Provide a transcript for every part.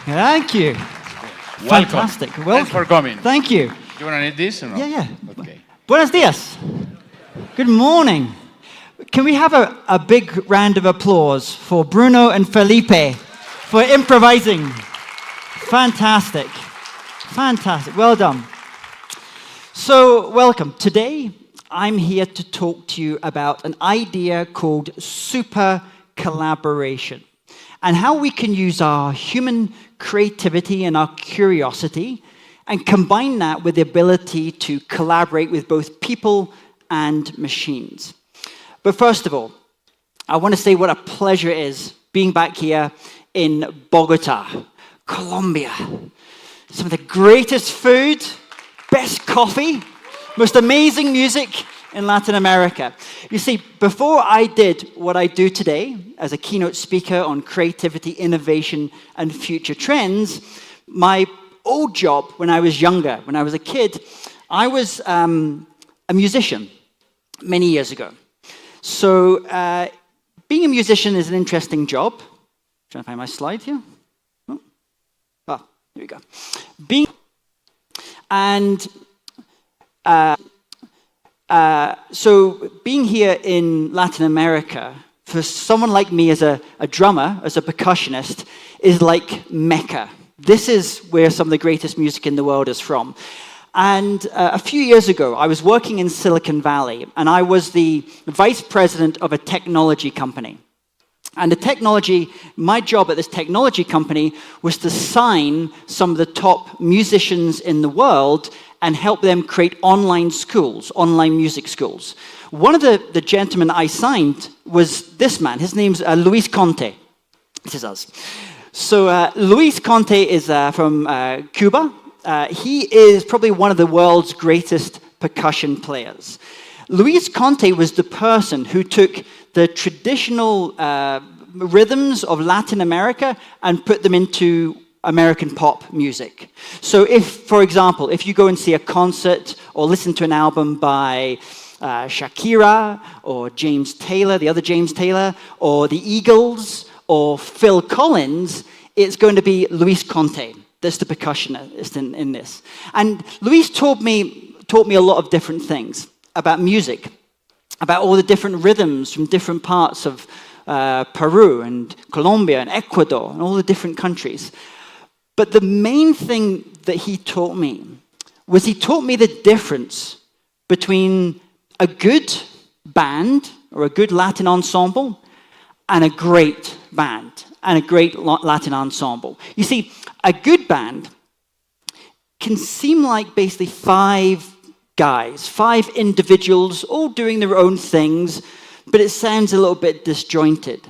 Thank you. Welcome. Fantastic. Thanks for coming. Thank you. You want to need this or no? Yeah. Okay. Buenos dias. Good morning. Can we have a big round of applause for Bruno and Felipe for improvising? Fantastic. Fantastic. Well done. So, welcome. Today, I'm here to talk to you about an idea called SuperCollaboration and how we can use our human creativity and our curiosity and combine that with the ability to collaborate with both people and machines. But first of all, I want to say what a pleasure it is being back here in Bogota, Colombia. Some of the greatest food, best coffee, most amazing music in Latin America. You see, before I did what I do today as a keynote speaker on creativity, innovation, and future trends, my old job when I was younger, when I was a kid, I was a musician many years ago. So being a musician is an interesting job. Trying to find my slide here. Here we go. So being here in Latin America, for someone like me as a drummer, as a percussionist, is like Mecca. This is where some of the greatest music in the world is from. And a few years ago, I was working in Silicon Valley, and I was the vice president of a technology company. And my job at this technology company was to sign some of the top musicians in the world and help them create online schools, online music schools. One of the gentlemen I signed was this man. His name's Luis Conte. This is us. So Luis Conte is from Cuba. He is probably one of the world's greatest percussion players. Luis Conte was the person who took the traditional rhythms of Latin America and put them into American pop music. So if, for example, if you go and see a concert or listen to an album by Shakira or James Taylor, the other James Taylor, or the Eagles or Phil Collins, it's going to be Luis Conte. That's the percussionist in this. And Luis taught me a lot of different things about music, about all the different rhythms from different parts of Peru and Colombia and Ecuador and all the different countries. But the main thing that he taught me the difference between a good band or a good Latin ensemble and a great band and a great Latin ensemble. You see, a good band can seem like basically five individuals all doing their own things, but it sounds a little bit disjointed.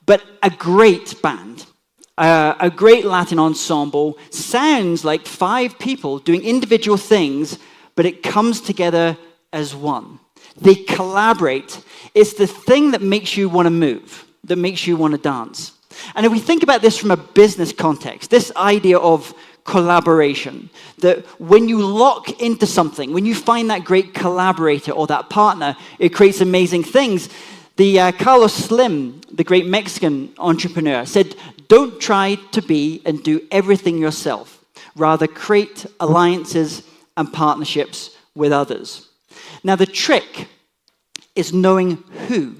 But a great band, a great Latin ensemble sounds like five people doing individual things, but it comes together as one. They collaborate. It's the thing that makes you want to move, that makes you want to dance. And if we think about this from a business context, this idea of collaboration, that when you lock into something, when you find that great collaborator or that partner, it creates amazing things. The Carlos Slim, the great Mexican entrepreneur, said, don't try to be and do everything yourself. Rather, create alliances and partnerships with others. Now, the trick is knowing who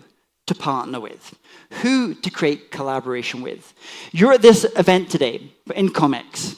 to partner with, who to create collaboration with. You're at this event today for Intcomex.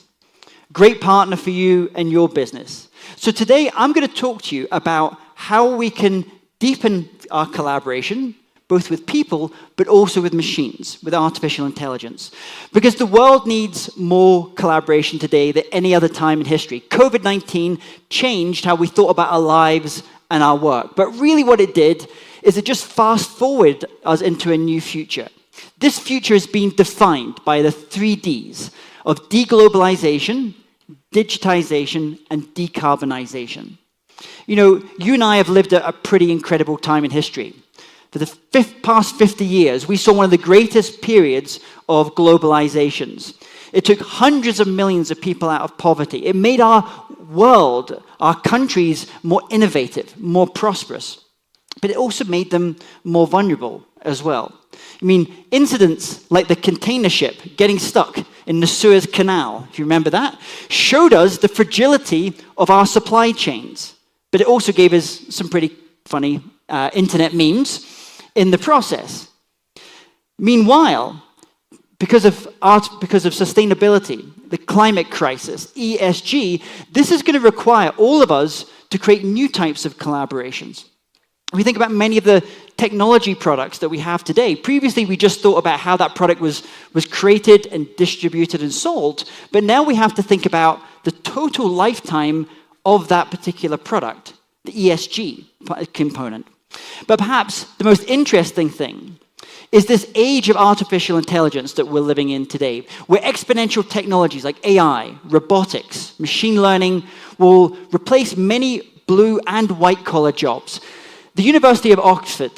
Great partner for you and your business. So today, I'm going to talk to you about how we can deepen our collaboration, both with people, but also with machines, with artificial intelligence. Because the world needs more collaboration today than any other time in history. COVID-19 changed how we thought about our lives and our work. But really what it did is it just fast-forwarded us into a new future. This future is being defined by the 3 Ds of deglobalization, digitization, and decarbonization. You know, you and I have lived a pretty incredible time in history. For the past 50 years, we saw one of the greatest periods of globalizations. It took hundreds of millions of people out of poverty. It made our world, our countries, more innovative, more prosperous. But it also made them more vulnerable as well. I mean, incidents like the container ship getting stuck in the Suez Canal, if you remember that, showed us the fragility of our supply chains. But it also gave us some pretty funny internet memes in the process. Meanwhile, because of sustainability, the climate crisis, ESG, this is going to require all of us to create new types of collaborations. If we think about many of the technology products that we have today, previously we just thought about how that product was created and distributed and sold, but now we have to think about the total lifetime of that particular product, the ESG component. But perhaps the most interesting thing is this age of artificial intelligence that we're living in today, where exponential technologies like AI, robotics, machine learning will replace many blue and white-collar jobs. The University of Oxford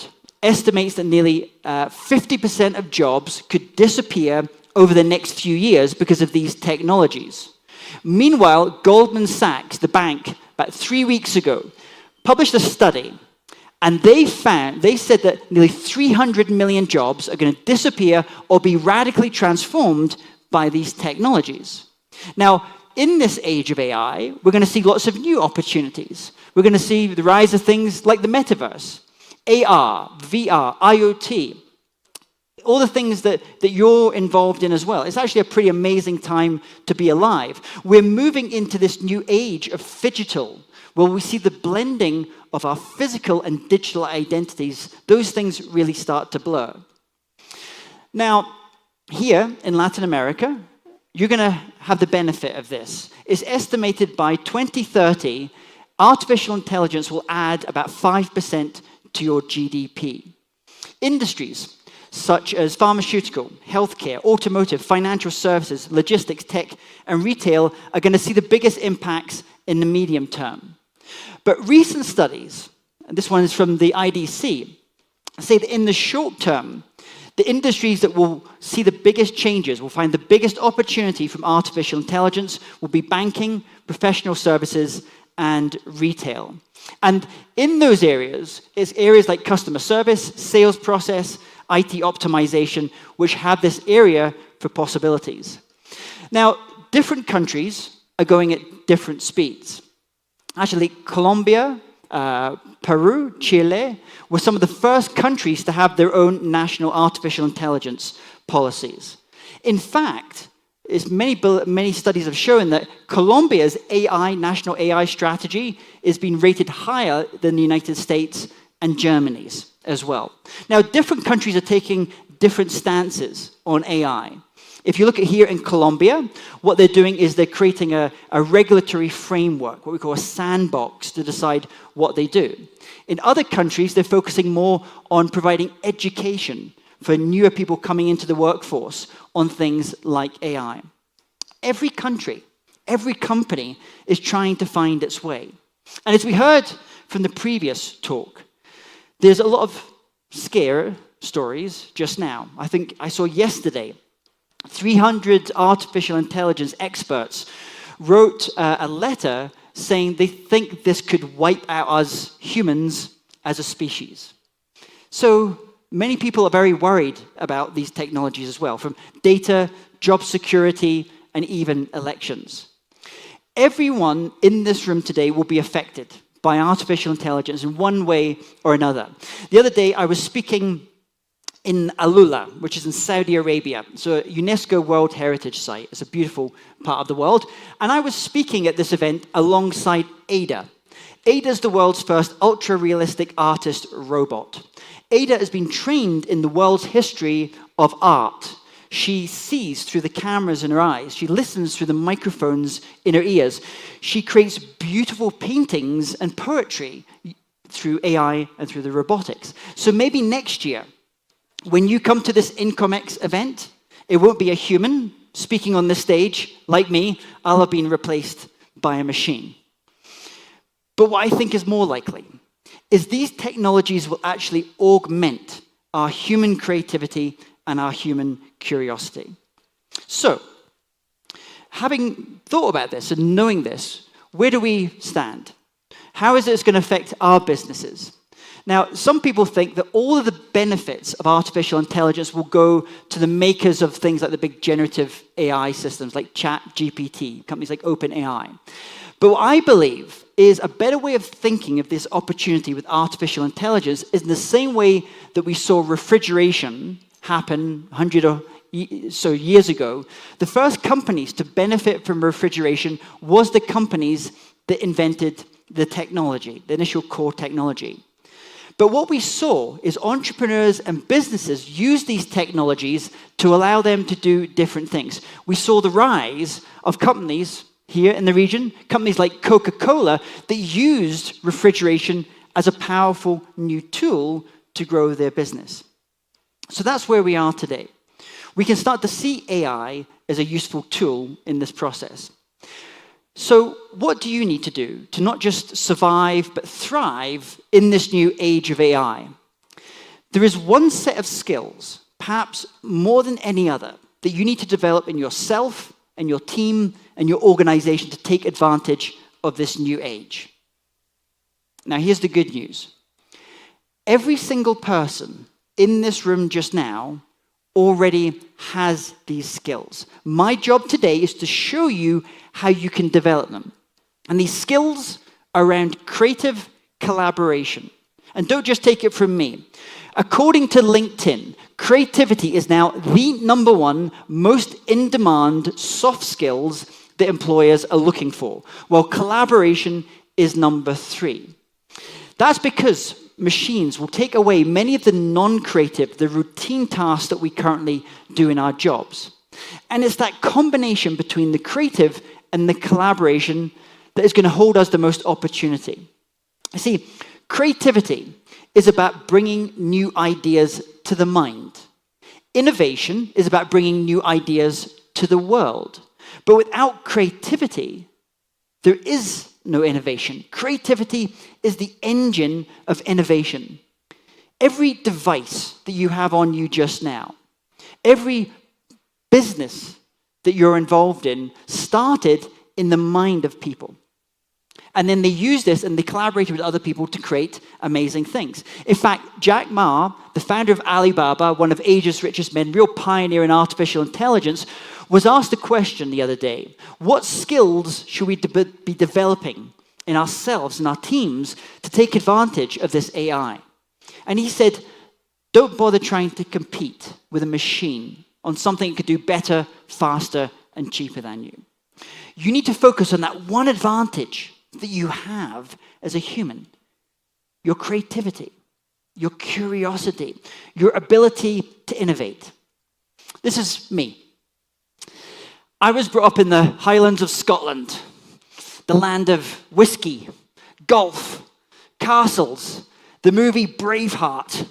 estimates that nearly 50% of jobs could disappear over the next few years because of these technologies. Meanwhile, Goldman Sachs, the bank, about 3 weeks ago, published a study. And they said that nearly 300 million jobs are going to disappear or be radically transformed by these technologies. Now, in this age of AI, we're going to see lots of new opportunities. We're going to see the rise of things like the metaverse, AR, VR, IoT, all the things that you're involved in as well. It's actually a pretty amazing time to be alive. We're moving into this new age of phygital, where we see the blending of our physical and digital identities. Those things really start to blur. Now, here in Latin America, you're going to have the benefit of this. It's estimated by 2030, artificial intelligence will add about 5% to your GDP. Industries such as pharmaceutical, healthcare, automotive, financial services, logistics, tech, and retail are going to see the biggest impacts in the medium term. But recent studies, and this one is from the IDC, say that in the short term, the industries that will see the biggest changes, will find the biggest opportunity from artificial intelligence, will be banking, professional services, and retail. And in those areas, it's areas like customer service, sales process, IT optimization, which have this area for possibilities. Now, different countries are going at different speeds. Actually, Colombia, Peru, Chile were some of the first countries to have their own national artificial intelligence policies. In fact, many studies have shown that Colombia's national AI strategy is being rated higher than the United States and Germany's as well. Now, different countries are taking different stances on AI. If you look at here in Colombia, what they're doing is they're creating a regulatory framework, what we call a sandbox, to decide what they do. In other countries, they're focusing more on providing education for newer people coming into the workforce on things like AI. Every country, every company is trying to find its way. And as we heard from the previous talk, there's a lot of scare stories just now. I think I saw yesterday 300 artificial intelligence experts wrote a letter saying they think this could wipe out us humans as a species. So many people are very worried about these technologies as well, from data, job security, and even elections. Everyone in this room today will be affected by artificial intelligence in one way or another. The other day, I was speaking in Alula, which is in Saudi Arabia. It's a UNESCO World Heritage Site. It's a beautiful part of the world. And I was speaking at this event alongside Ada. Ada is the world's first ultra-realistic artist robot. Ada has been trained in the world's history of art. She sees through the cameras in her eyes. She listens through the microphones in her ears. She creates beautiful paintings and poetry through AI and through the robotics. So maybe next year, when you come to this Intcomex event, it won't be a human speaking on the stage like me. I'll have been replaced by a machine. But what I think is more likely is these technologies will actually augment our human creativity and our human curiosity. So, having thought about this and knowing this, where do we stand? How is this going to affect our businesses? Now, some people think that all of the benefits of artificial intelligence will go to the makers of things like the big generative AI systems like ChatGPT, companies like OpenAI. But what I believe is a better way of thinking of this opportunity with artificial intelligence is in the same way that we saw refrigeration happen 100 or so years ago. The first companies to benefit from refrigeration was the companies that invented the technology, the initial core technology. But what we saw is entrepreneurs and businesses use these technologies to allow them to do different things. We saw the rise of companies here in the region, companies like Coca-Cola, that used refrigeration as a powerful new tool to grow their business. So that's where we are today. We can start to see AI as a useful tool in this process. So what do you need to do to not just survive, but thrive in this new age of AI? There is one set of skills, perhaps more than any other, that you need to develop in yourself and your team and your organization to take advantage of this new age. Now, here's the good news. Every single person in this room just now already has these skills. My job today is to show you how you can develop them. And these skills are around creative collaboration. And don't just take it from me. According to LinkedIn, creativity is now the #1 most in-demand soft skills that employers are looking for, while collaboration is #3. That's because machines will take away many of the non-creative, the routine tasks that we currently do in our jobs. And it's that combination between the creative and the collaboration that is going to hold us the most opportunity. You see, creativity is about bringing new ideas to the mind. Innovation is about bringing new ideas to the world. But without creativity, there is no innovation. Creativity is the engine of innovation. Every device that you have on you just now, every business that you're involved in started in the mind of people. And then they used this and they collaborated with other people to create amazing things. In fact, Jack Ma, the founder of Alibaba, one of Asia's richest men, real pioneer in artificial intelligence, was asked a question the other day. What skills should we be developing in ourselves and our teams to take advantage of this AI? And he said, don't bother trying to compete with a machine on something that could do better, faster, and cheaper than you. You need to focus on that one advantage that you have as a human. Your creativity, your curiosity, your ability to innovate. This is me. I was brought up in the Highlands of Scotland, the land of whiskey, golf, castles, the movie Braveheart.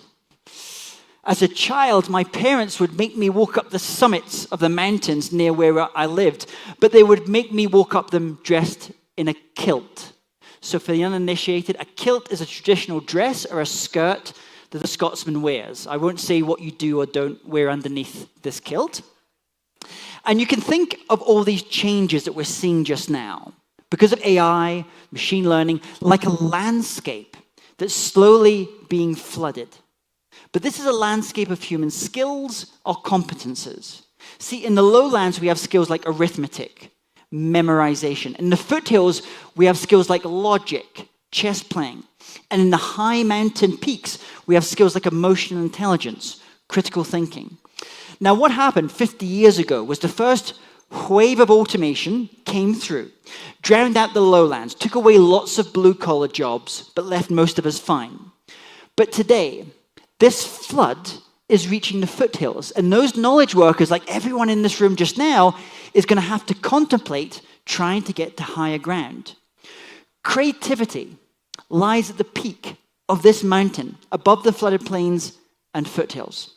As a child, my parents would make me walk up the summits of the mountains near where I lived, but they would make me walk up them dressed in a kilt. So for the uninitiated, a kilt is a traditional dress or a skirt that the Scotsman wears. I won't say what you do or don't wear underneath this kilt. And you can think of all these changes that we're seeing just now, because of AI, machine learning, like a landscape that's slowly being flooded. But this is a landscape of human skills or competences. See, in the lowlands, we have skills like arithmetic, memorization. In the foothills, we have skills like logic, chess playing. And in the high mountain peaks, we have skills like emotional intelligence, critical thinking. Now, what happened 50 years ago was the first wave of automation came through, drowned out the lowlands, took away lots of blue-collar jobs, but left most of us fine. But today, this flood is reaching the foothills, and those knowledge workers, like everyone in this room just now, is going to have to contemplate trying to get to higher ground. Creativity lies at the peak of this mountain, above the flooded plains and foothills.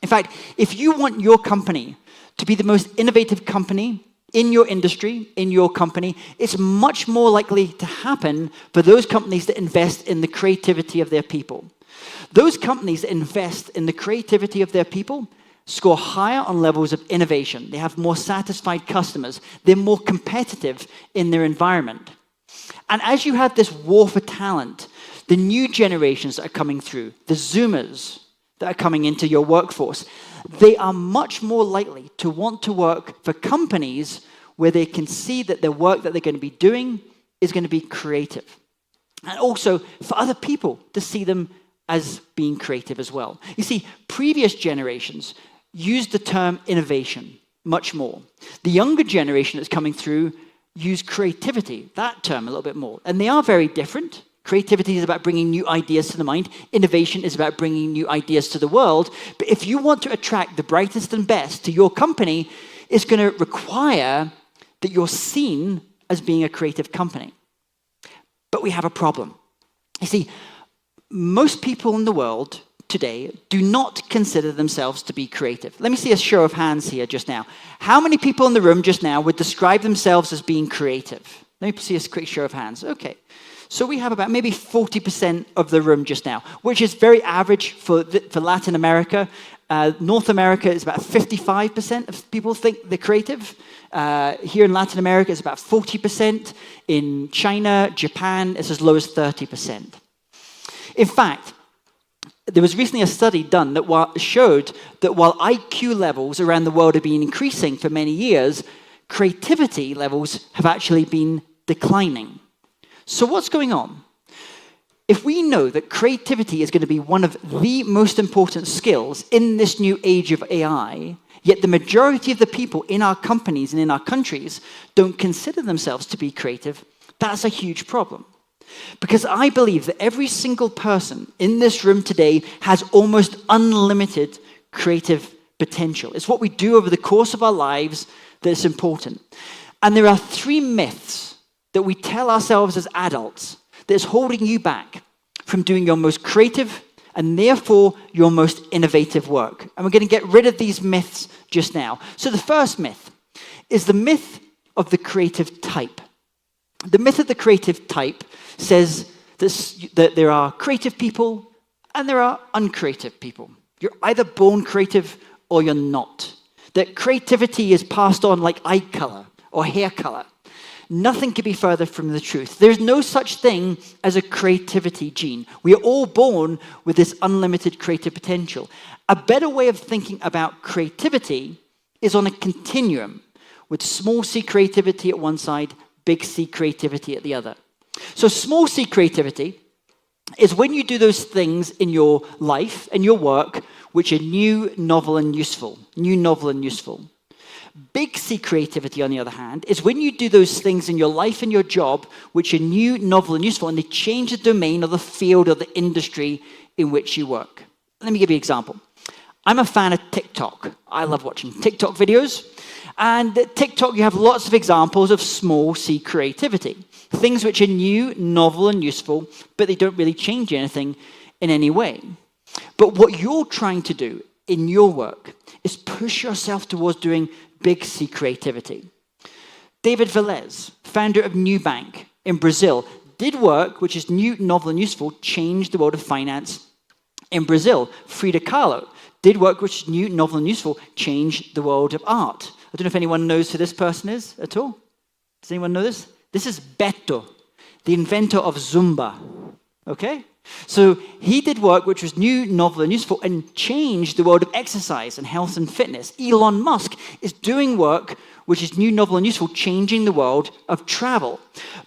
In fact, if you want your company to be the most innovative company in your industry, in your company, it's much more likely to happen for those companies that invest in the creativity of their people. Those companies that invest in the creativity of their people score higher on levels of innovation. They have more satisfied customers. They're more competitive in their environment. And as you have this war for talent, the new generations that are coming through, the Zoomers that are coming into your workforce, they are much more likely to want to work for companies where they can see that the work that they're going to be doing is going to be creative. And also for other people to see them as being creative as well. You see, previous generations used the term innovation much more. The younger generation that's coming through use creativity, that term, a little bit more. And they are very different. Creativity is about bringing new ideas to the mind. Innovation is about bringing new ideas to the world. But if you want to attract the brightest and best to your company, it's going to require that you're seen as being a creative company. But we have a problem. You see, most people in the world today do not consider themselves to be creative. Let me see a show of hands here just now. How many people in the room just now would describe themselves as being creative? Let me see a quick show of hands. Okay. So we have about maybe 40% of the room just now, which is very average for Latin America. North America is about 55% of people think they're creative. Here in Latin America, it's about 40%. In China, Japan, it's as low as 30%. In fact, there was recently a study done that showed that while IQ levels around the world have been increasing for many years, creativity levels have actually been declining. So what's going on? If we know that creativity is going to be one of the most important skills in this new age of AI, yet the majority of the people in our companies and in our countries don't consider themselves to be creative, that's a huge problem. Because I believe that every single person in this room today has almost unlimited creative potential. It's what we do over the course of our lives that's important. And there are 3 myths that we tell ourselves as adults that's holding you back from doing your most creative and therefore your most innovative work. And we're going to get rid of these myths just now. So the first myth is the myth of the creative type. The myth of the creative type says that there are creative people and there are uncreative people. You're either born creative or you're not. That creativity is passed on like eye color or hair color. Nothing could be further from the truth. There's no such thing as a creativity gene. We are all born with this unlimited creative potential. A better way of thinking about creativity is on a continuum with small c creativity at one side, big C creativity at the other. So small c creativity is when you do those things in your life and your work which are new, novel, and useful. New, novel, and useful. Big C creativity, on the other hand, is when you do those things in your life and your job which are new, novel, and useful, and they change the domain or the field or the industry in which you work. Let me give you an example. I'm a fan of TikTok. I love watching TikTok videos. And at TikTok, you have lots of examples of small c creativity. Things which are new, novel, and useful, but they don't really change anything in any way. But what you're trying to do in your work is push yourself towards doing big C creativity. David Velez, founder of Nubank in Brazil, did work which is new, novel, and useful, changed the world of finance in Brazil. Frida Kahlo did work which is new, novel, and useful, changed the world of art. I don't know if anyone knows who this person is at all. Does anyone know this? This is Beto, the inventor of Zumba. Okay? So he did work which was new, novel, and useful and changed the world of exercise and health and fitness. Elon Musk is doing work which is new, novel, and useful, changing the world of travel.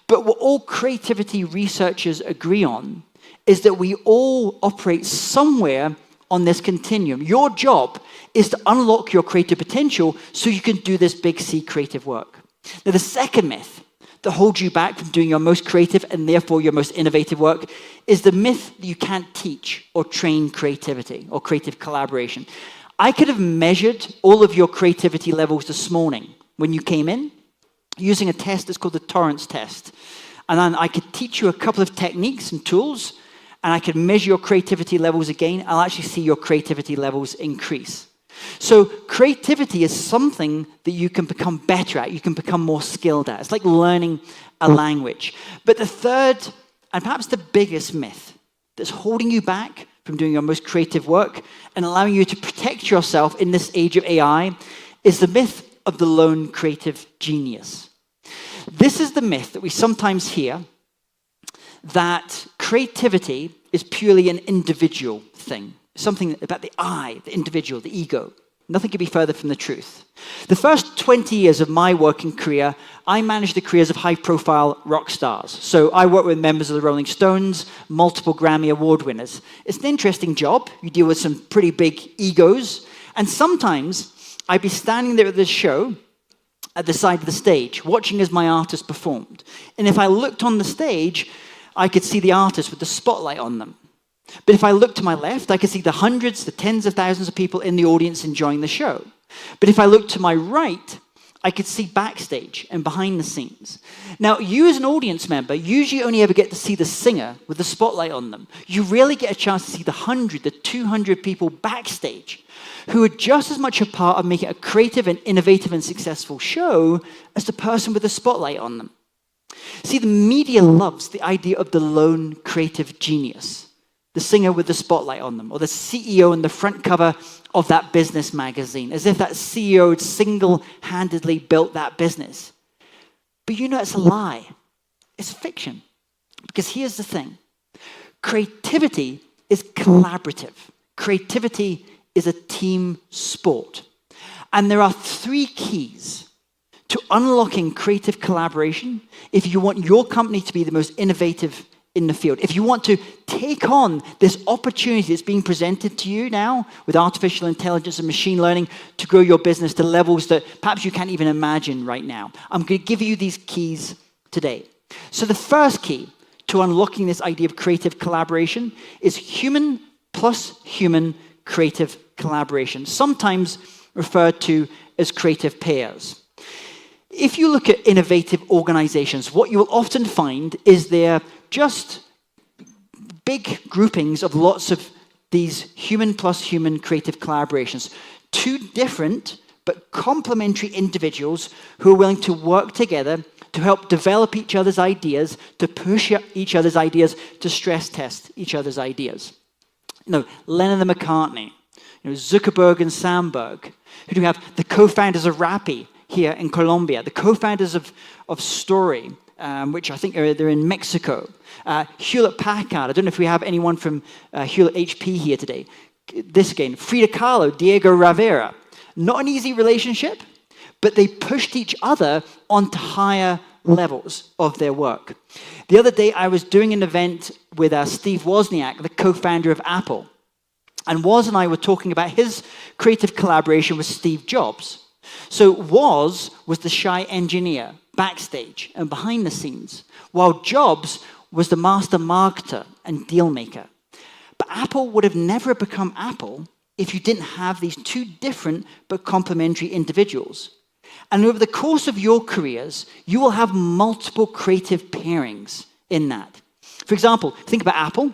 But what all creativity researchers agree on is that we all operate somewhere on this continuum. Your job is to unlock your creative potential so you can do this big C creative work. Now, the second myth that holds you back from doing your most creative and therefore your most innovative work is the myth that you can't teach or train creativity or creative collaboration. I could have measured all of your creativity levels this morning when you came in using a test that's called the Torrance test. And then I could teach you a couple of techniques and tools, and I could measure your creativity levels again. I'll actually see your creativity levels increase. So creativity is something that you can become better at, you can become more skilled at. It's like learning a language. But the third, and perhaps the biggest myth that's holding you back from doing your most creative work and allowing you to protect yourself in this age of AI is the myth of the lone creative genius. This is the myth that we sometimes hear, that creativity is purely an individual thing, something about the I, the individual, the ego. Nothing could be further from the truth. The first 20 years of my working career, I managed the careers of high-profile rock stars. So I worked with members of the Rolling Stones, multiple Grammy Award winners. It's an interesting job. You deal with some pretty big egos. And sometimes I'd be standing there at the show at the side of the stage, watching as my artist performed. And if I looked on the stage, I could see the artist with the spotlight on them. But if I looked to my left, I could see the hundreds, the tens of thousands of people in the audience enjoying the show. But if I looked to my right, I could see backstage and behind the scenes. Now, you as an audience member usually only ever get to see the singer with the spotlight on them. You rarely get a chance to see the 100, the 200 people backstage who are just as much a part of making a creative and innovative and successful show as the person with the spotlight on them. See, the media loves the idea of the lone creative genius, the singer with the spotlight on them, or the CEO on the front cover of that business magazine, as if that CEO had single-handedly built that business. But you know it's a lie. It's fiction. Because here's the thing. Creativity is collaborative. Creativity is a team sport. And there are 3 keys to unlocking creative collaboration if you want your company to be the most innovative in the field. If you want to take on this opportunity that's being presented to you now with artificial intelligence and machine learning to grow your business to levels that perhaps you can't even imagine right now, I'm going to give you these keys today. So the first key to unlocking this idea of creative collaboration is human plus human creative collaboration, sometimes referred to as creative pairs. If you look at innovative organizations, what you will often find is they're just big groupings of lots of these human plus human creative collaborations. 2 different but complementary individuals who are willing to work together to help develop each other's ideas, to push each other's ideas, to stress test each other's ideas. Lennon and McCartney, Zuckerberg and Sandberg, who do we have? The co-founders of Rappi here in Colombia, the co-founders of Story, which I think they're in Mexico. Hewlett-Packard, I don't know if we have anyone from Hewlett HP here today. This again, Frida Kahlo, Diego Rivera. Not an easy relationship, but they pushed each other onto higher levels of their work. The other day, I was doing an event with Steve Wozniak, the co-founder of Apple. And Woz and I were talking about his creative collaboration with Steve Jobs. So Woz was the shy engineer backstage and behind the scenes, while Jobs was the master marketer and deal maker. But Apple would have never become Apple if you didn't have these 2 different but complementary individuals. And over the course of your careers, you will have multiple creative pairings in that. For example, think about Apple.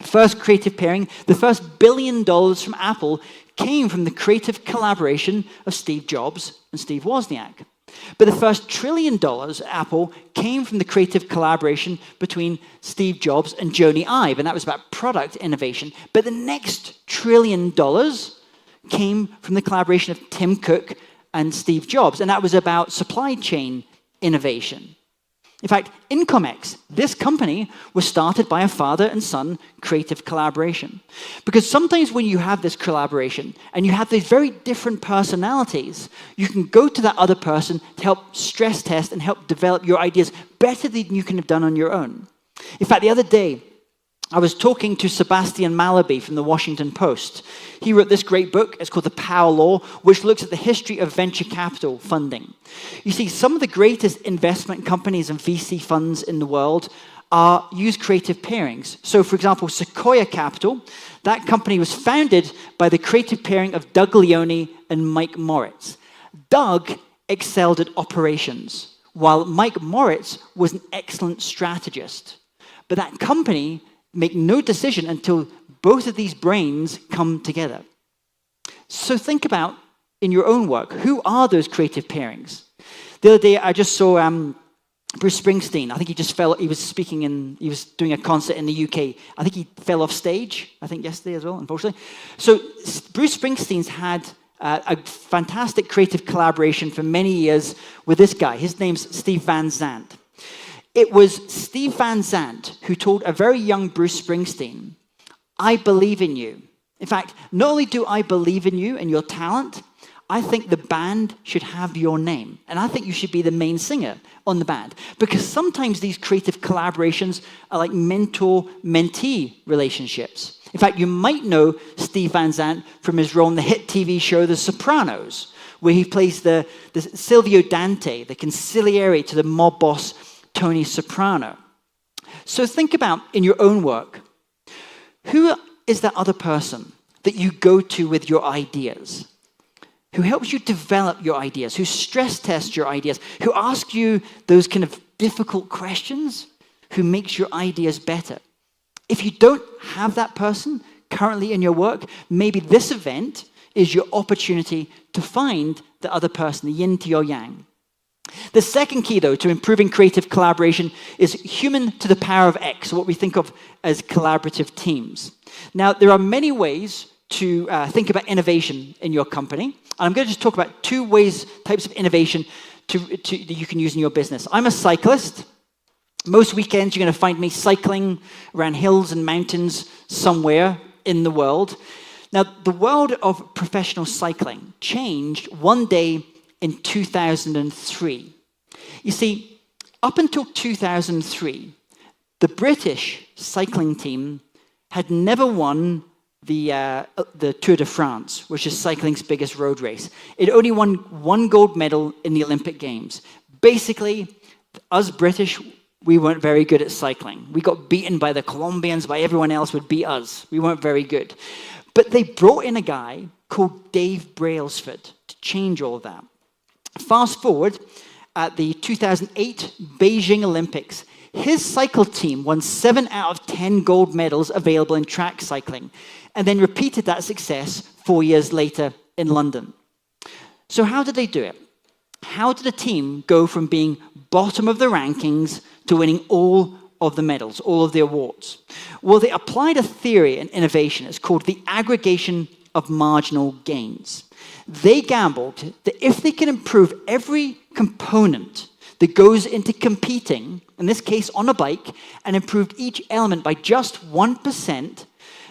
First creative pairing, the first $1 billion from Apple came from the creative collaboration of Steve Jobs and Steve Wozniak. But the first $1 trillion at Apple came from the creative collaboration between Steve Jobs and Jony Ive, and that was about product innovation. But the next $1 trillion came from the collaboration of Tim Cook and Steve Jobs, and that was about supply chain innovation. In fact, Intcomex, this company, was started by a father and son creative collaboration. Because sometimes when you have this collaboration and you have these very different personalities, you can go to that other person to help stress test and help develop your ideas better than you can have done on your own. In fact, the other day, I was talking to Sebastian Mallaby from the Washington Post. He wrote this great book. It's called The Power Law, which looks at the history of venture capital funding. You see, some of the greatest investment companies and VC funds in the world use creative pairings. So, for example, Sequoia Capital, that company was founded by the creative pairing of Doug Leone and Mike Moritz. Doug excelled at operations, while Mike Moritz was an excellent strategist. But that company make no decision until both of these brains come together. So think about, in your own work, who are those creative pairings? The other day, I just saw Bruce Springsteen. I think he was doing a concert in the UK. I think he fell off stage, yesterday as well, unfortunately. So Bruce Springsteen's had a fantastic creative collaboration for many years with this guy. His name's Steve Van Zandt. It was Steve Van Zandt who told a very young Bruce Springsteen, I believe in you. In fact, not only do I believe in you and your talent, I think the band should have your name. And I think you should be the main singer on the band. Because sometimes these creative collaborations are like mentor-mentee relationships. In fact, you might know Steve Van Zandt from his role in the hit TV show The Sopranos, where he plays the Silvio Dante, the consigliere to the mob boss Tony Soprano. So think about, in your own work, who is that other person that you go to with your ideas? Who helps you develop your ideas, who stress tests your ideas, who asks you those kind of difficult questions, who makes your ideas better. If you don't have that person currently in your work, maybe this event is your opportunity to find the other person, the yin to your yang. The second key, though, to improving creative collaboration is human to the power of X, what we think of as collaborative teams. Now, there are many ways to think about innovation in your company. And I'm going to just talk about two types of innovation that you can use in your business. I'm a cyclist. Most weekends, you're going to find me cycling around hills and mountains somewhere in the world. Now, the world of professional cycling changed one day in 2003. You see, up until 2003, the British cycling team had never won the Tour de France, which is cycling's biggest road race. It only won one gold medal in the Olympic Games. Basically, us British, we weren't very good at cycling. We got beaten by the Colombians, by everyone else would beat us. We weren't very good. But they brought in a guy called Dave Brailsford to change all of that. Fast forward, at the 2008 Beijing Olympics, his cycle team won 7 out of 10 gold medals available in track cycling, and then repeated that success 4 years later in London. So how did they do it? How did a team go from being bottom of the rankings to winning all of the medals, all of the awards? Well, they applied a theory in innovation. It's called the aggregation of marginal gains. They gambled that if they can improve every component that goes into competing, in this case on a bike, and improved each element by just 1%,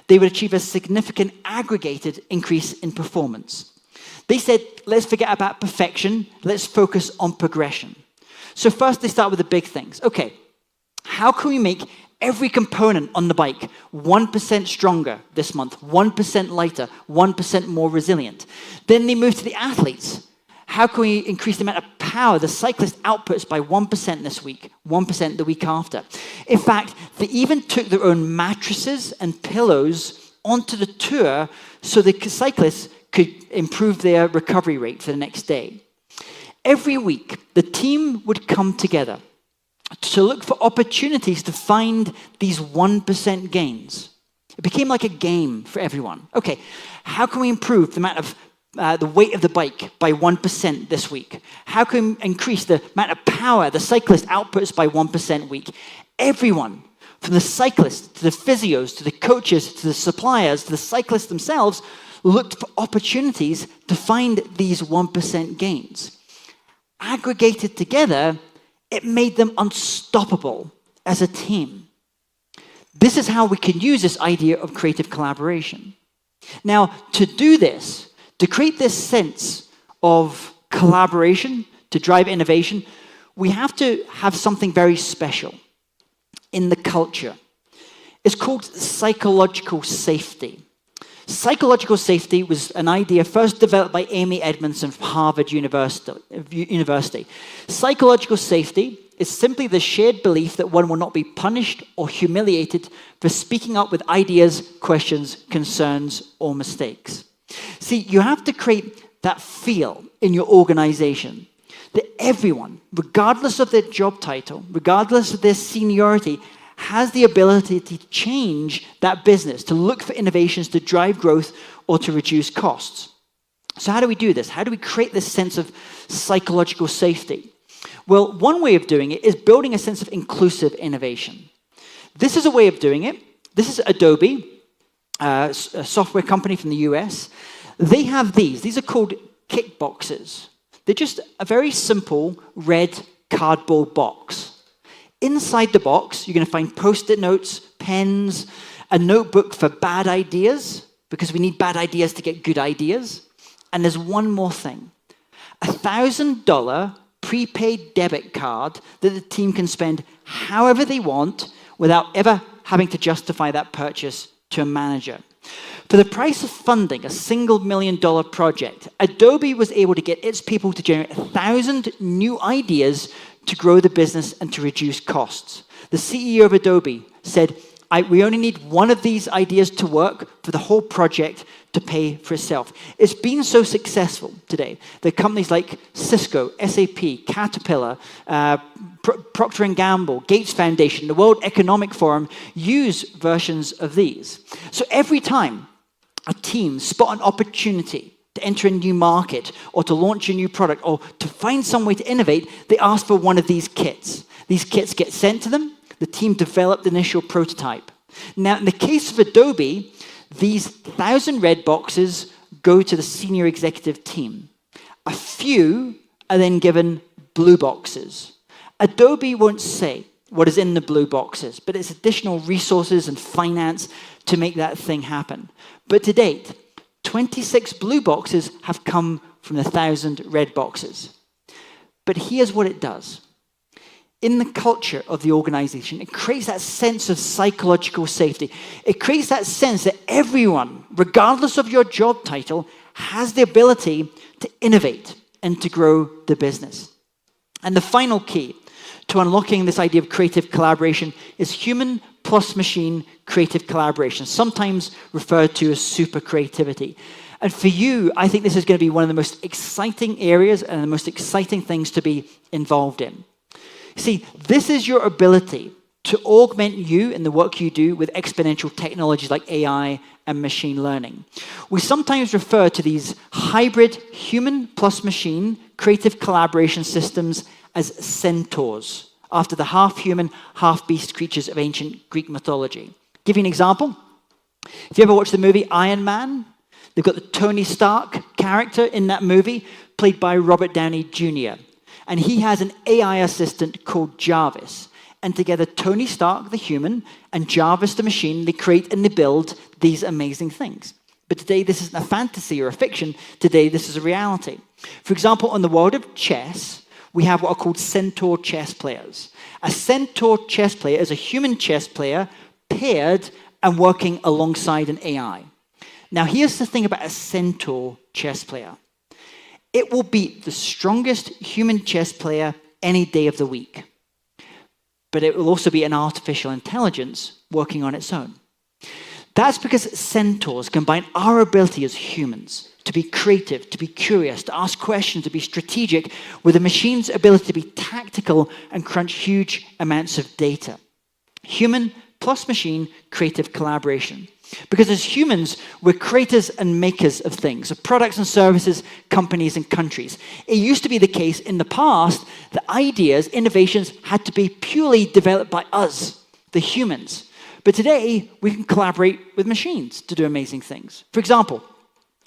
they would achieve a significant aggregated increase in performance. They said, let's forget about perfection, let's focus on progression. So first they start with the big things. Okay, how can we make every component on the bike 1% stronger this month, 1% lighter, 1% more resilient? Then they move to the athletes. How can we increase the amount of power the cyclist outputs by 1% this week, 1% the week after? In fact, they even took their own mattresses and pillows onto the tour so the cyclists could improve their recovery rate for the next day. Every week, the team would come together to look for opportunities to find these 1% gains. It became like a game for everyone. Okay, how can we improve the amount of the weight of the bike by 1% this week? How can we increase the amount of power the cyclist outputs by 1% a week? Everyone, from the cyclists to the physios, to the coaches, to the suppliers, to the cyclists themselves, looked for opportunities to find these 1% gains. Aggregated together, it made them unstoppable as a team. This is how we can use this idea of creative collaboration. Now, to do this, to create this sense of collaboration, to drive innovation, we have to have something very special in the culture. It's called psychological safety. Psychological safety was an idea first developed by Amy Edmondson from Harvard University. Psychological safety is simply the shared belief that one will not be punished or humiliated for speaking up with ideas, questions, concerns, or mistakes. See, you have to create that feel in your organization that everyone, regardless of their job title, regardless of their seniority, has the ability to change that business, to look for innovations to drive growth or to reduce costs. So how do we do this? How do we create this sense of psychological safety? Well, one way of doing it is building a sense of inclusive innovation. This is a way of doing it. This is Adobe, a software company from the US. They have these. These are called kick boxes. They're just a very simple red cardboard box. Inside the box, you're going to find Post-it notes, pens, a notebook for bad ideas, because we need bad ideas to get good ideas. And there's one more thing. $1,000 prepaid debit card that the team can spend however they want without ever having to justify that purchase to a manager. For the price of funding a $1 million project, Adobe was able to get its people to generate 1,000 new ideas to grow the business and to reduce costs. The CEO of Adobe said, we only need one of these ideas to work for the whole project to pay for itself. It's been so successful today that companies like Cisco, SAP, Caterpillar, Procter & Gamble, Gates Foundation, the World Economic Forum use versions of these. So every time a team spot an opportunity to enter a new market or to launch a new product or to find some way to innovate, they ask for one of these kits. These kits get sent to them. The team developed the initial prototype. Now, in the case of Adobe, these 1,000 red boxes go to the senior executive team. A few are then given blue boxes. Adobe won't say what is in the blue boxes, but it's additional resources and finance to make that thing happen. But to date, 26 blue boxes have come from the 1,000 red boxes. But here's what it does. In the culture of the organization, it creates that sense of psychological safety. It creates that sense that everyone, regardless of your job title, has the ability to innovate and to grow the business. And the final key to unlocking this idea of creative collaboration is human plus machine creative collaboration, sometimes referred to as super creativity. And for you, I think this is going to be one of the most exciting areas and the most exciting things to be involved in. See, this is your ability to augment you in the work you do with exponential technologies like AI and machine learning. We sometimes refer to these hybrid human plus machine creative collaboration systems as centaurs, after the half-human, half-beast creatures of ancient Greek mythology. Give you an example. If you ever watched the movie Iron Man, they've got the Tony Stark character in that movie, played by Robert Downey Jr., and he has an AI assistant called Jarvis. And together, Tony Stark, the human, and Jarvis, the machine, they create and they build these amazing things. But today, this isn't a fantasy or a fiction. Today, this is a reality. For example, in the world of chess, we have what are called centaur chess players. A centaur chess player is a human chess player paired and working alongside an AI. Now, here's the thing about a centaur chess player. It will beat the strongest human chess player any day of the week. But it will also be an artificial intelligence working on its own. That's because centaurs combine our ability as humans to be creative, to be curious, to ask questions, to be strategic, with a machine's ability to be tactical and crunch huge amounts of data. Human plus machine creative collaboration. Because as humans, we're creators and makers of things, of products and services, companies and countries. It used to be the case in the past that ideas, innovations had to be purely developed by us, the humans. But today, we can collaborate with machines to do amazing things. For example,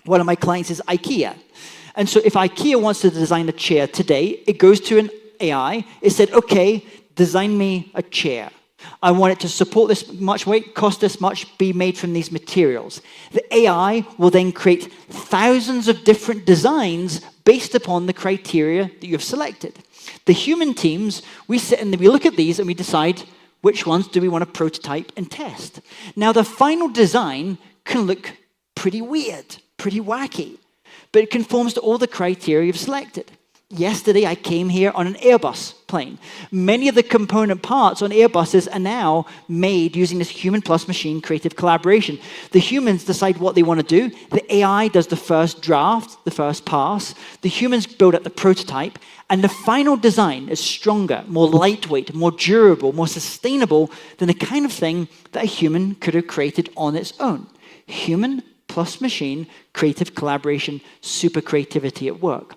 one of my clients is IKEA. And so if IKEA wants to design a chair today, it goes to an AI. It said, okay, design me a chair. I want it to support this much weight, cost this much, be made from these materials. The AI will then create thousands of different designs based upon the criteria that you've selected. The human teams, we sit and we look at these and we decide which ones do we want to prototype and test. Now, the final design can look pretty weird, pretty wacky, but it conforms to all the criteria you've selected. Yesterday, I came here on an Airbus plane. Many of the component parts on Airbuses are now made using this human plus machine creative collaboration. The humans decide what they want to do. The AI does the first draft, the first pass. The humans build up the prototype. And the final design is stronger, more lightweight, more durable, more sustainable than the kind of thing that a human could have created on its own. Human plus machine creative collaboration, super creativity at work.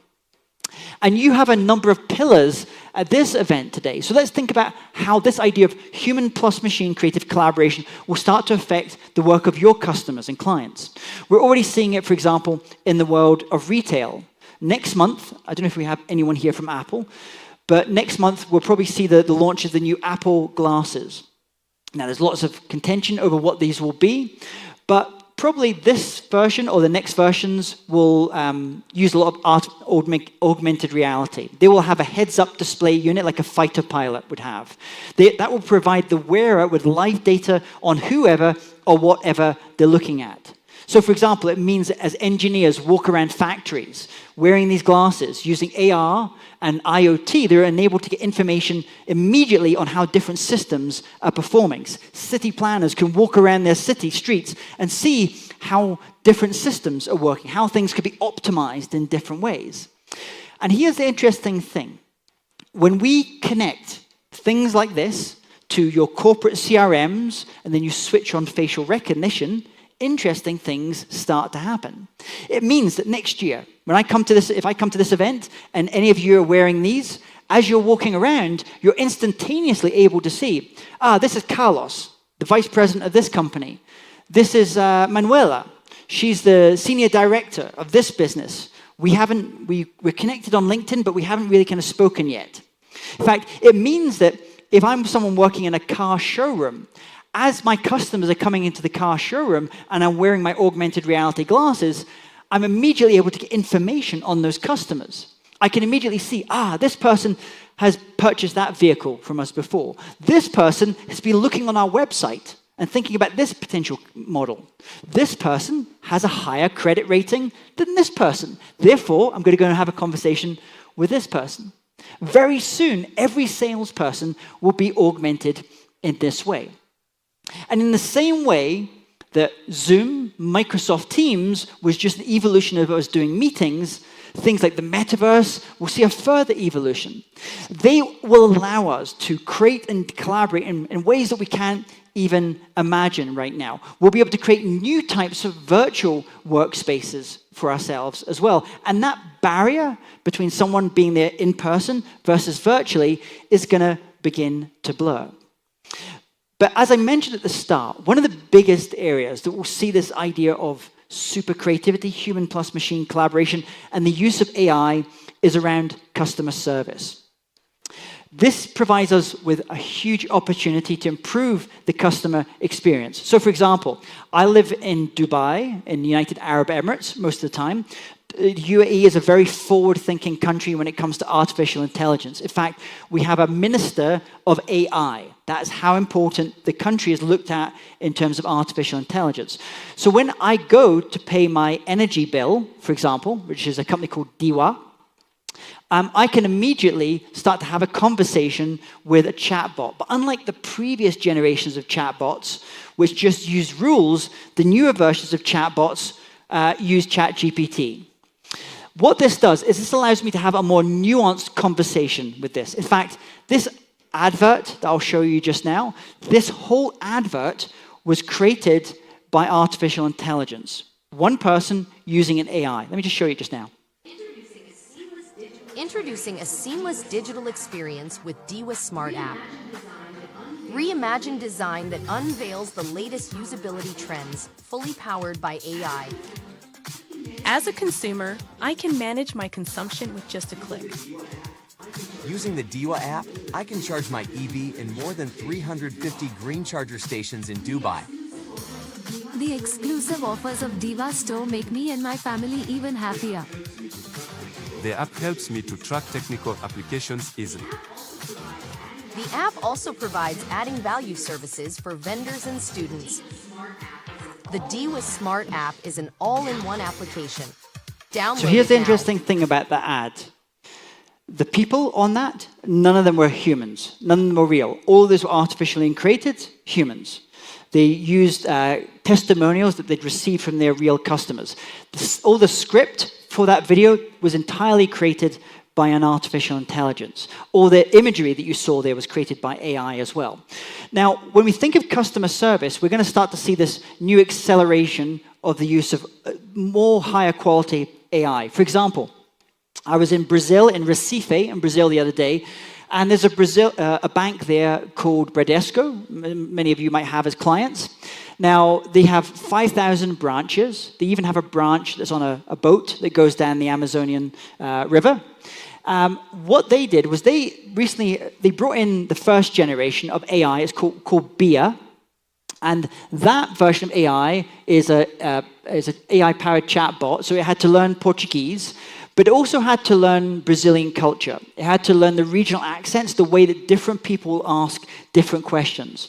And you have a number of pillars at this event today. So let's think about how this idea of human plus machine creative collaboration will start to affect the work of your customers and clients. We're already seeing it, for example, in the world of retail. Next month, I don't know if we have anyone here from Apple, but next month we'll probably see the launch of the new Apple glasses. Now, there's lots of contention over what these will be, but probably this version or the next versions will use a lot of augmented reality. They will have a heads-up display unit like a fighter pilot would have. That will provide the wearer with live data on whoever or whatever they're looking at. So, for example, it means that as engineers walk around factories wearing these glasses, using AR and IoT, they're enabled to get information immediately on how different systems are performing. City planners can walk around their city streets and see how different systems are working, how things could be optimized in different ways. And here's the interesting thing. When we connect things like this to your corporate CRMs, and then you switch on facial recognition, interesting things start to happen. It means that next year, when if I come to this event and any of you are wearing these, as you're walking around, you're instantaneously able to see, this is Carlos, the vice president of this company. This is Manuela. She's the senior director of this business. We're connected on LinkedIn, but we haven't really kind of spoken yet. In fact, it means that if I'm someone working in a car showroom, as my customers are coming into the car showroom and I'm wearing my augmented reality glasses, I'm immediately able to get information on those customers. I can immediately see, this person has purchased that vehicle from us before. This person has been looking on our website and thinking about this potential model. This person has a higher credit rating than this person. Therefore, I'm going to go and have a conversation with this person. Very soon, every salesperson will be augmented in this way. And in the same way that Zoom, Microsoft Teams was just an evolution of us doing meetings, things like the metaverse will see a further evolution. They will allow us to create and collaborate in ways that we can't even imagine right now. We'll be able to create new types of virtual workspaces for ourselves as well. And that barrier between someone being there in person versus virtually is going to begin to blur. But as I mentioned at the start, one of the biggest areas that we'll see this idea of super creativity, human plus machine collaboration, and the use of AI is around customer service. This provides us with a huge opportunity to improve the customer experience. So, for example, I live in Dubai, in the United Arab Emirates, most of the time. UAE is a very forward-thinking country when it comes to artificial intelligence. In fact, we have a minister of AI. That's how important the country is looked at in terms of artificial intelligence. So when I go to pay my energy bill, for example, which is a company called Diwa, I can immediately start to have a conversation with a chatbot. But unlike the previous generations of chatbots, which just use rules, the newer versions of chatbots use ChatGPT. What this does is this allows me to have a more nuanced conversation with this. In fact, this advert that I'll show you just now, this whole advert was created by artificial intelligence. One person using an AI. Let me just show you just now. Introducing a seamless digital experience with Diwa Smart App. Reimagined design that unveils the latest usability trends, fully powered by AI. As a consumer, I can manage my consumption with just a click. Using the Diwa app, I can charge my EV in more than 350 green charger stations in Dubai. The exclusive offers of Diwa Store make me and my family even happier. The app helps me to track technical applications easily. The app also provides adding value services for vendors and students. The Diwa Smart App is an all-in-one application. Download So here's the it now. interesting thing about the ad. The people on that, none of them were humans. None of them were real. All of these were artificially created humans. They used testimonials that they'd received from their real customers. All the script for that video was entirely created by an artificial intelligence. All the imagery that you saw there was created by AI as well. Now, when we think of customer service, we're going to start to see this new acceleration of the use of more higher quality AI. For example, I was in Brazil, in Recife, in Brazil the other day, And there's a bank there called Bradesco, many of you might have as clients. Now, they have 5,000 branches. They even have a branch that's on a boat that goes down the Amazonian River. What they did was they brought in the first generation of AI. It's called BIA. And that version of AI is an AI-powered chatbot, so it had to learn Portuguese, but it also had to learn Brazilian culture. It had to learn the regional accents, the way that different people ask different questions.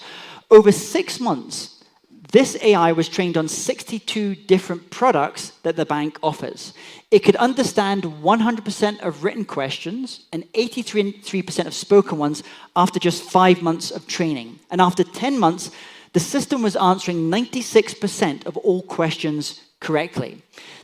Over 6 months, this AI was trained on 62 different products that the bank offers. It could understand 100% of written questions and 83% of spoken ones after just 5 months of training. And after 10 months, the system was answering 96% of all questions correctly.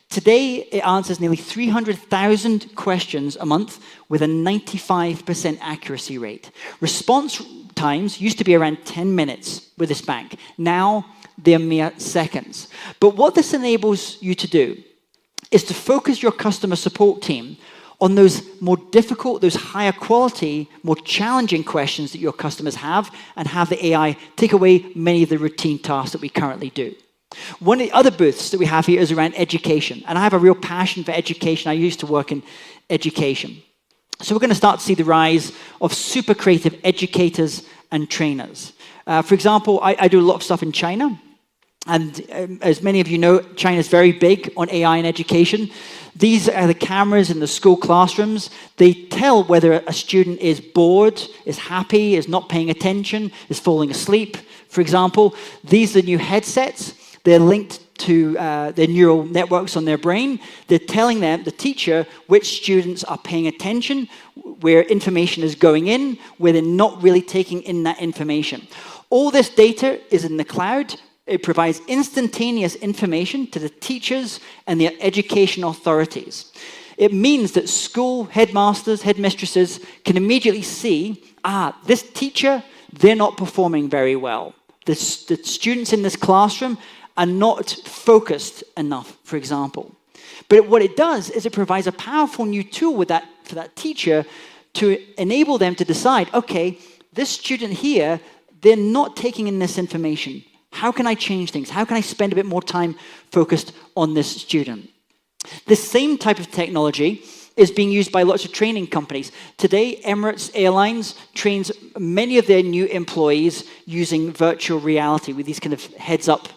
Today, it answers nearly 300,000 questions a month with a 95% accuracy rate. Response times used to be around 10 minutes with this bank. Now, they're mere seconds. But what this enables you to do is to focus your customer support team on those more difficult, those higher quality, more challenging questions that your customers have, and have the AI take away many of the routine tasks that we currently do. One of the other booths that we have here is around education, and I have a real passion for education. I used to work in education. So we're going to start to see the rise of super creative educators and trainers. For example, I do a lot of stuff in China. And as many of you know, China is very big on AI in education. These are the cameras in the school classrooms. They tell whether a student is bored, is happy, is not paying attention, is falling asleep, for example. These are new headsets. They're linked to their neural networks on their brain. They're telling them, the teacher, which students are paying attention, where information is going in, where they're not really taking in that information. All this data is in the cloud. It provides instantaneous information to the teachers and the education authorities. It means that school headmasters, headmistresses can immediately see, this teacher, they're not performing very well. The students in this classroom are not focused enough, for example. But what it does is it provides a powerful new tool for that teacher to enable them to decide, okay, this student here, they're not taking in this information. How can I change things? How can I spend a bit more time focused on this student? This same type of technology is being used by lots of training companies. Today, Emirates Airlines trains many of their new employees using virtual reality with these kind of heads-up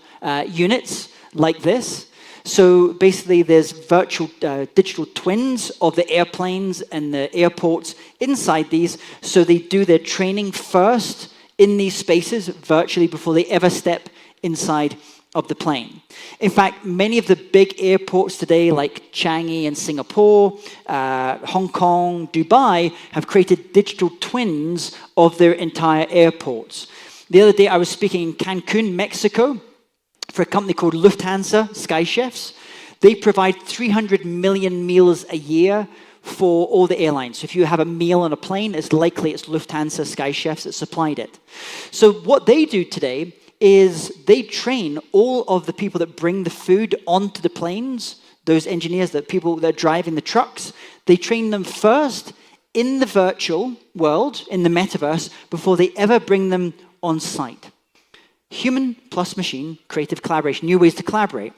units like this. So basically, there's virtual digital twins of the airplanes and the airports inside these, so they do their training first in these spaces virtually before they ever step inside of the plane. In fact, many of the big airports today, like Changi in Singapore, Hong Kong, Dubai, have created digital twins of their entire airports. The other day, I was speaking in Cancun, Mexico, for a company called Lufthansa Sky Chefs. They provide 300 million meals a year for all the airlines. So if you have a meal on a plane, it's likely it's Lufthansa Sky Chefs that supplied it. So what they do today is they train all of the people that bring the food onto the planes, those engineers, the people that are driving the trucks, they train them first in the virtual world, in the metaverse, before they ever bring them on site. Human plus machine, creative collaboration, new ways to collaborate.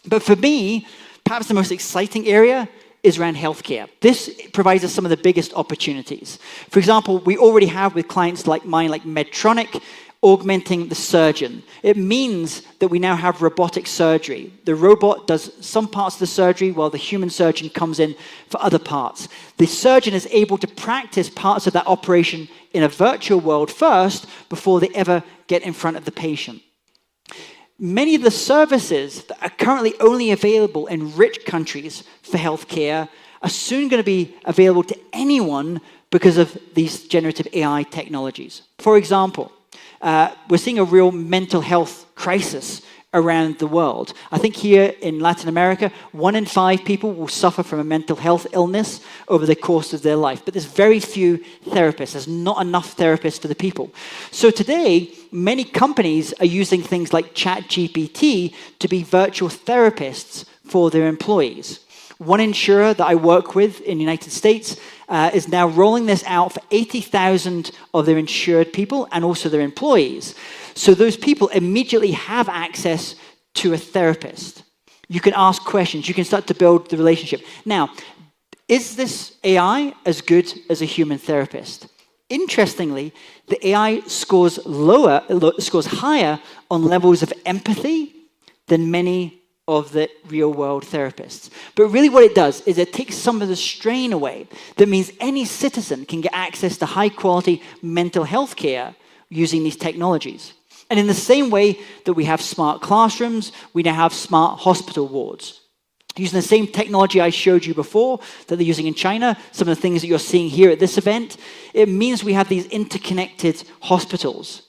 But for me, perhaps the most exciting area is around healthcare. This provides us some of the biggest opportunities. For example, we already have with clients like mine, like Medtronic, augmenting the surgeon. It means that we now have robotic surgery. The robot does some parts of the surgery while the human surgeon comes in for other parts. The surgeon is able to practice parts of that operation in a virtual world first before they ever get in front of the patient. Many of the services that are currently only available in rich countries for healthcare are soon going to be available to anyone because of these generative AI technologies. For example, we're seeing a real mental health crisis around the world. I think here in Latin America, 1 in 5 people will suffer from a mental health illness over the course of their life. But there's very few therapists. There's not enough therapists for the people. So today, many companies are using things like ChatGPT to be virtual therapists for their employees. One insurer that I work with in the United States is now rolling this out for 80,000 of their insured people and also their employees. So those people immediately have access to a therapist. You can ask questions. You can start to build the relationship. Now, is this AI as good as a human therapist? Interestingly, the AI scores higher on levels of empathy than many of the real-world therapists. But really what it does is it takes some of the strain away. That means any citizen can get access to high-quality mental health care using these technologies. And in the same way that we have smart classrooms, we now have smart hospital wards. Using the same technology I showed you before that they're using in China, some of the things that you're seeing here at this event, it means we have these interconnected hospitals.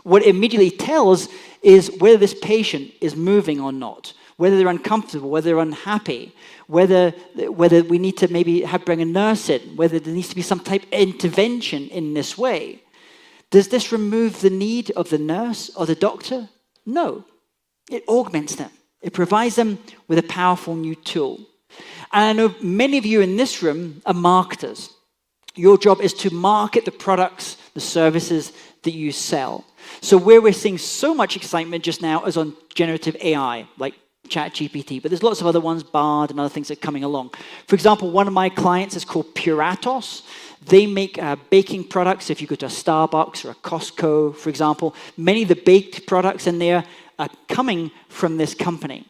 What it immediately tells is whether this patient is moving or not, whether they're uncomfortable, whether they're unhappy, whether we need to maybe bring a nurse in, whether there needs to be some type of intervention in this way. Does this remove the need of the nurse or the doctor? No. It augments them. It provides them with a powerful new tool. And I know many of you in this room are marketers. Your job is to market the products, the services that you sell. So where we're seeing so much excitement just now is on generative AI, like ChatGPT, but there's lots of other ones, Bard and other things that are coming along. For example, one of my clients is called Puratos. They make baking products. If you go to a Starbucks or a Costco, for example, many of the baked products in there are coming from this company.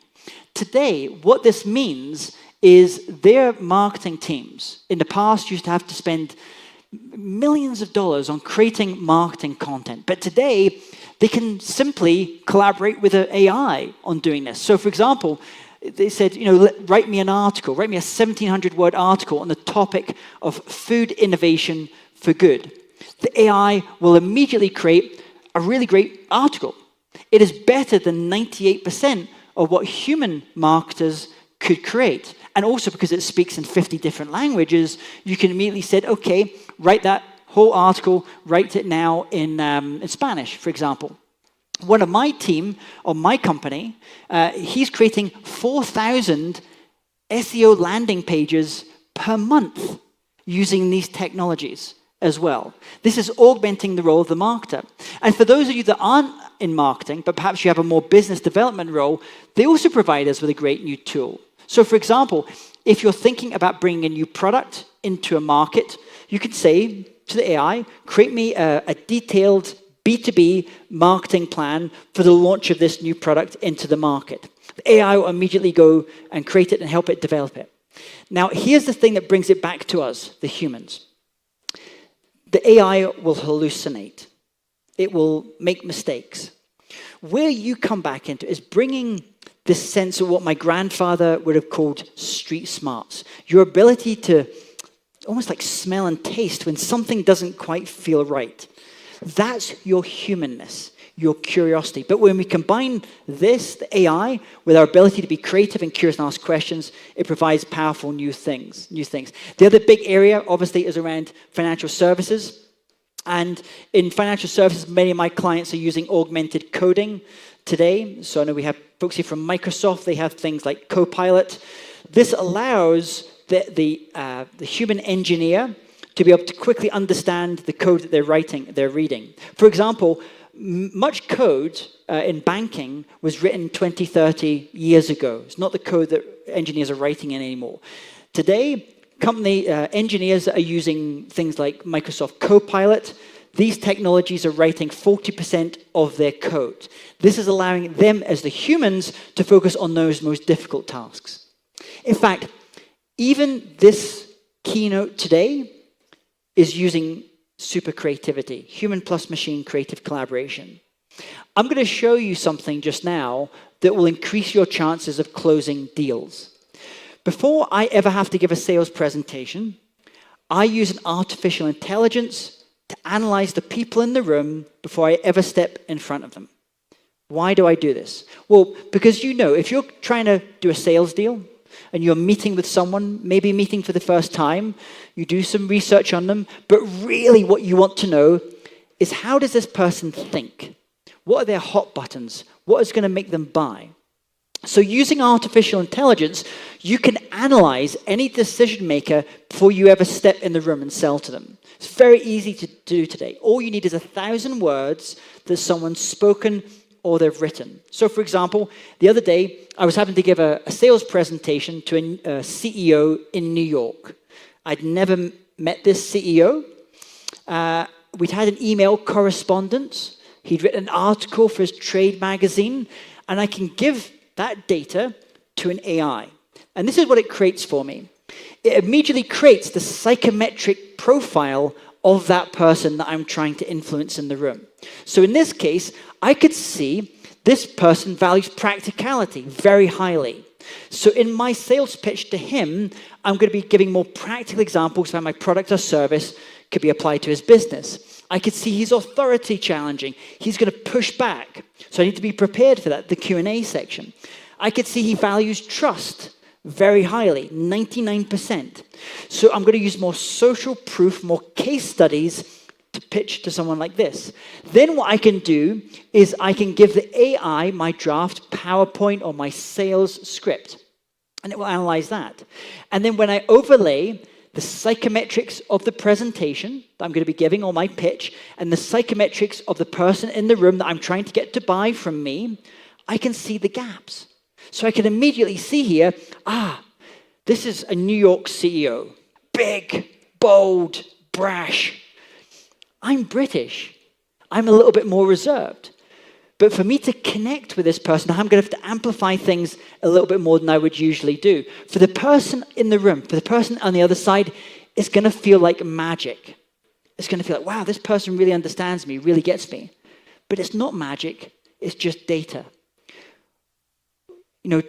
Today, what this means is their marketing teams in the past used to have to spend millions of dollars on creating marketing content. But today, they can simply collaborate with an AI on doing this. So for example, they said, write me an article, write me a 1,700-word article on the topic of food innovation for good. The AI will immediately create a really great article. It is better than 98% of what human marketers could create. And also because it speaks in 50 different languages, you can immediately say, okay, write that whole article, write it now in Spanish, for example. One of my team, or my company, he's creating 4,000 SEO landing pages per month using these technologies as well. This is augmenting the role of the marketer. And for those of you that aren't in marketing, but perhaps you have a more business development role, they also provide us with a great new tool. So for example, if you're thinking about bringing a new product into a market, you could say to the AI, create me a detailed B2B marketing plan for the launch of this new product into the market. The AI will immediately go and create it and help it develop it. Now, here's the thing that brings it back to us, the humans. The AI will hallucinate. It will make mistakes. Where you come back into is bringing this sense of what my grandfather would have called street smarts. Your ability to almost like smell and taste when something doesn't quite feel right. That's your humanness, your curiosity. But when we combine this, the AI, with our ability to be creative and curious and ask questions, it provides powerful new things. The other big area, obviously, is around financial services. And in financial services, many of my clients are using augmented coding today. So I know we have folks here from Microsoft. They have things like Copilot. This allows the human engineer to be able to quickly understand the code that they're reading. For example, much code in banking was written 20, 30 years ago. It's not the code that engineers are writing in anymore. Today, company engineers are using things like Microsoft Copilot. These technologies are writing 40% of their code. This is allowing them, as the humans, to focus on those most difficult tasks. In fact, even this keynote today is using super creativity, human plus machine creative collaboration. I'm going to show you something just now that will increase your chances of closing deals. Before I ever have to give a sales presentation, I use an artificial intelligence to analyze the people in the room before I ever step in front of them. Why do I do this? Well, because if you're trying to do a sales deal, and you're meeting with someone, maybe meeting for the first time, you do some research on them, but really what you want to know is how does this person think? What are their hot buttons? What is going to make them buy? So using artificial intelligence, you can analyze any decision maker before you ever step in the room and sell to them. It's very easy to do today. All you need is 1,000 words that someone's spoken or they've written. So for example, the other day, I was having to give a sales presentation to a CEO in New York. I'd never met this CEO. We'd had an email correspondence. He'd written an article for his trade magazine, and I can give that data to an AI. And this is what it creates for me. It immediately creates the psychometric profile of that person that I'm trying to influence in the room. So in this case, I could see this person values practicality very highly. So in my sales pitch to him, I'm going to be giving more practical examples of how my product or service could be applied to his business. I could see his authority challenging. He's going to push back. So I need to be prepared for that, the Q&A section. I could see he values trust very highly, 99%. So I'm going to use more social proof, more case studies to pitch to someone like this. Then what I can do is I can give the AI my draft PowerPoint or my sales script, and it will analyze that. And then when I overlay the psychometrics of the presentation that I'm going to be giving or my pitch and the psychometrics of the person in the room that I'm trying to get to buy from me, I can see the gaps. So I can immediately see here, this is a New York CEO. Big, bold, brash. I'm British. I'm a little bit more reserved. But for me to connect with this person, I'm going to have to amplify things a little bit more than I would usually do. For the person in the room, for the person on the other side, it's going to feel like magic. It's going to feel like, wow, this person really understands me, really gets me. But it's not magic. It's just data. You know,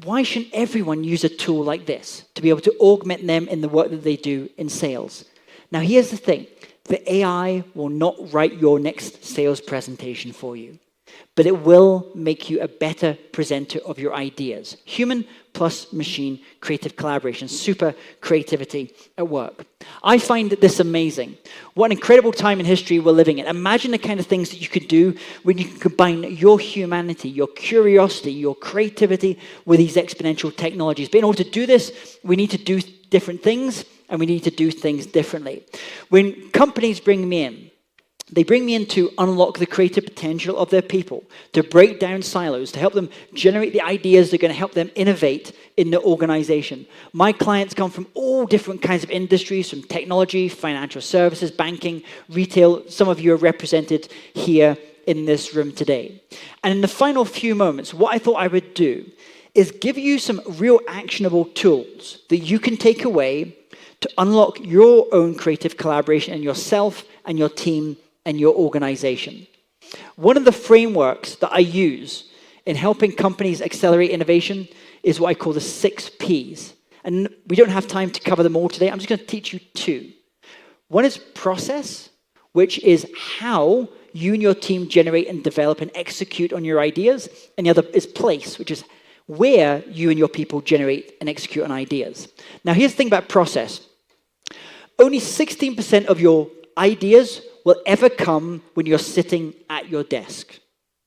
why shouldn't everyone use a tool like this to be able to augment them in the work that they do in sales? Now, here's the thing. The AI will not write your next sales presentation for you, but it will make you a better presenter of your ideas. Human plus machine creative collaboration, super creativity at work. I find this amazing. What an incredible time in history we're living in. Imagine the kind of things that you could do when you can combine your humanity, your curiosity, your creativity with these exponential technologies. But in order to do this, we need to do different things, and we need to do things differently. When companies bring me in, they bring me in to unlock the creative potential of their people, to break down silos, to help them generate the ideas that are going to help them innovate in the organization. My clients come from all different kinds of industries, from technology, financial services, banking, retail. Some of you are represented here in this room today. And in the final few moments, what I thought I would do is give you some real actionable tools that you can take away to unlock your own creative collaboration in yourself and your team and your organization. One of the frameworks that I use in helping companies accelerate innovation is what I call the 6 Ps. And we don't have time to cover them all today. I'm just going to teach you 2. One is process, which is how you and your team generate and develop and execute on your ideas. And the other is place, which is where you and your people generate and execute on ideas. Now, here's the thing about process. Only 16% of your ideas will ever come when you're sitting at your desk.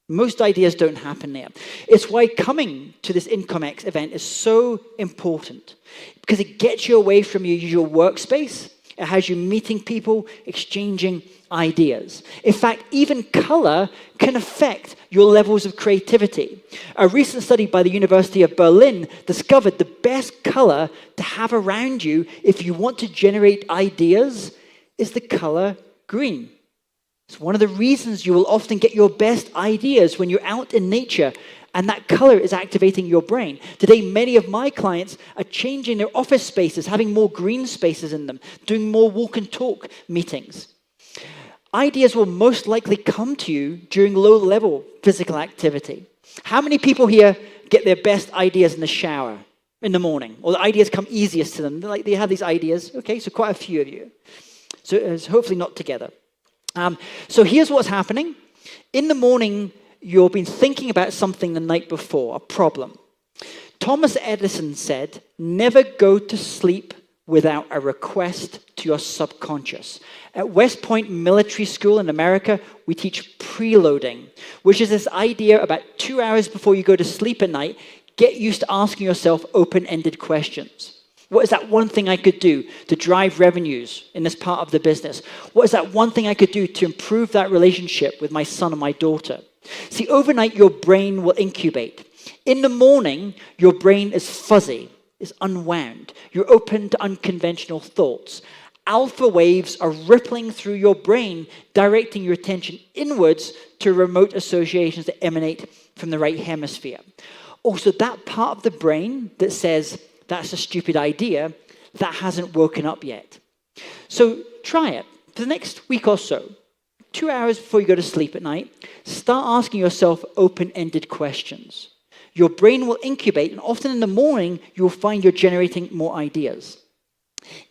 Most ideas don't happen there. It's why coming to this Intcomex event is so important, because it gets you away from your usual workspace. It has you meeting people, exchanging ideas. In fact, even color can affect your levels of creativity. A recent study by the University of Berlin discovered the best color to have around you if you want to generate ideas is the color green. It's one of the reasons you will often get your best ideas when you're out in nature, and that color is activating your brain. Today, many of my clients are changing their office spaces, having more green spaces in them, doing more walk and talk meetings. Ideas will most likely come to you during low-level physical activity. How many people here get their best ideas in the shower in the morning? Or the ideas come easiest to them? Like they have these ideas. Okay, so quite a few of you. So it's hopefully not together. So here's what's happening. In the morning, you've been thinking about something the night before, a problem. Thomas Edison said, never go to sleep without a request to your subconscious. At West Point Military School in America, we teach preloading, which is this idea about 2 hours before you go to sleep at night, get used to asking yourself open-ended questions. What is that one thing I could do to drive revenues in this part of the business? What is that one thing I could do to improve that relationship with my son and my daughter? See, overnight, your brain will incubate. In the morning, your brain is fuzzy, is unwound. You're open to unconventional thoughts. Alpha waves are rippling through your brain, directing your attention inwards to remote associations that emanate from the right hemisphere. Also, that part of the brain that says, that's a stupid idea, that hasn't woken up yet. So try it. For the next week or so, 2 hours before you go to sleep at night, start asking yourself open-ended questions. Your brain will incubate, and often in the morning, you'll find you're generating more ideas.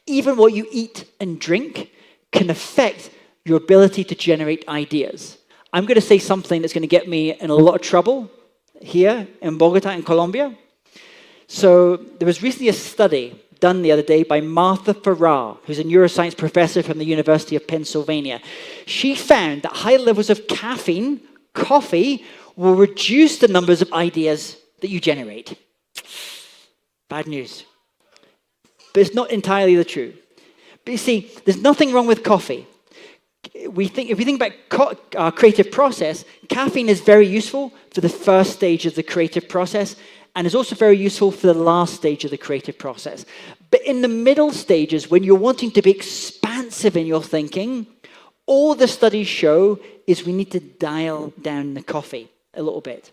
Even what you eat and drink can affect your ability to generate ideas. I'm going to say something that's going to get me in a lot of trouble here in Bogota in Colombia. So there was recently a study done the other day by Martha Farrar, who's a neuroscience professor from the University of Pennsylvania. She found that high levels of caffeine, coffee, will reduce the numbers of ideas that you generate. Bad news. But it's not entirely the truth. But you see, there's nothing wrong with coffee. If we think about our creative process, caffeine is very useful for the first stage of the creative process, and is also very useful for the last stage of the creative process. But in the middle stages, when you're wanting to be expansive in your thinking, all the studies show is we need to dial down the coffee a little bit.